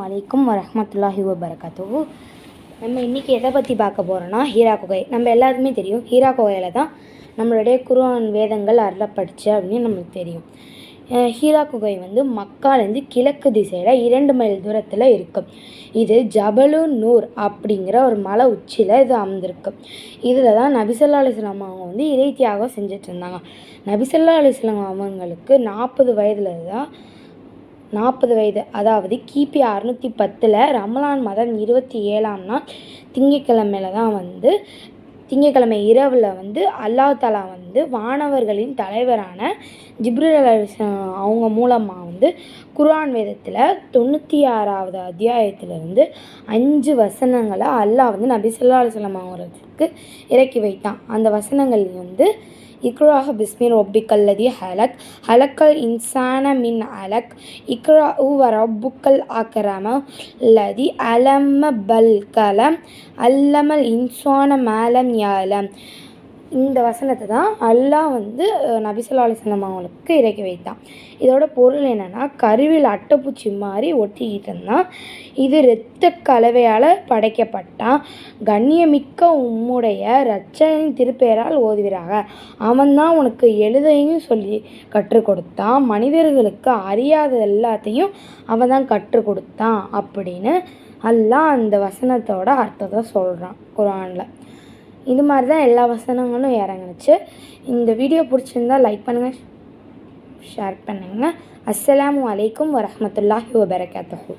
அலைக்கும் வரஹ்மத்துல்லாஹி வபரகாத்துஹு. நம்ம இன்றைக்கி எதை பற்றி பார்க்க போகிறோன்னா ஹீரா குகை. நம்ம எல்லாருக்குமே தெரியும், ஹீரா குகையில் தான் நம்மளுடைய குர்ஆன் வேதங்கள் அருளப்பட்டுச்சு அப்படின்னு நம்மளுக்கு தெரியும். ஹீரா குகை மக்காலேருந்து கிழக்கு திசையில் 2 மைல் தூரத்தில் இருக்கும். இது ஜபலு நூர் அப்படிங்கிற ஒரு மலை உச்சியில் இது அமைந்திருக்கு. இதில் தான் நபி ஸல்லல்லாஹு அலைஹி வஸல்லம் அவங்க இறை தியாகம் செஞ்சுட்டு இருந்தாங்க. நபி ஸல்லல்லாஹு அலைஹி வஸல்லம் அவங்களுக்கு 40 வயது, அதாவது கிபி 610 ரமலான் மாதம் 27ஆம் நாள் திங்கக்கிழமை இரவில் அல்லாஹ் தஆலா வானவர்களின் தலைவரான ஜிப்ரீல் அலைஹிஸ்ஸலாம் அவங்க மூலமாக குர்ஆன் வேதத்தில் 96வது அத்தியாயத்திலிருந்து 5 வசனங்களை அல்லாஹ் நபி ஸல்லல்லாஹு அலைஹி வஸல்லம் அவர்களுக்கு இறக்கி வைத்தான். அந்த வசனங்கள் இக்ராஹ பிஸ்மி ரப்பிக்கல் லதி ஹலக் ஹலக்கல் இன்சான மின் அலக் இக்ராஉ வ ரப்புக்கல் அக்ரம லதி அலம பல் கலம் அல்லமல் இன்சான மாலம் யாலம். இந்த வசனத்தை தான் அல்லாஹ் நபி ஸல்லல்லாஹு அலைஹி வஸல்லம் அவங்களுக்கு இறக்கி வைத்தான். இதோட பொருள் என்னென்னா, கருவில் அட்டைப்பூச்சி மாதிரி ஒட்டிக்கிட்டு இருந்தான். இது இரத்த கலவையால் படைக்கப்பட்டான். கண்ணியமிக்க உம்முடைய இரட்சகனின் திருப்பெயரால் ஓதுவீராக. அவன்தான் உனக்கு எழுதையும் சொல்லி கற்றுக் கொடுத்தான். மனிதர்களுக்கு அறியாத எல்லாத்தையும் அவன் தான் கற்றுக் கொடுத்தான் அப்படின்னு அல்லாஹ் அந்த வசனத்தோட அர்த்தத்தை சொல்கிறான் குர்ஆனில். இது மாதிரி தான் எல்லா வசனங்களும் இறங்குனுச்சு. இந்த வீடியோ பிடிச்சிருந்தால் லைக் பண்ணுங்கள், ஷேர் பண்ணுங்கள். அஸ்ஸலாமு அலைக்கும் வரஹ்மத்துல்லாஹி வபரகாத்துஹு.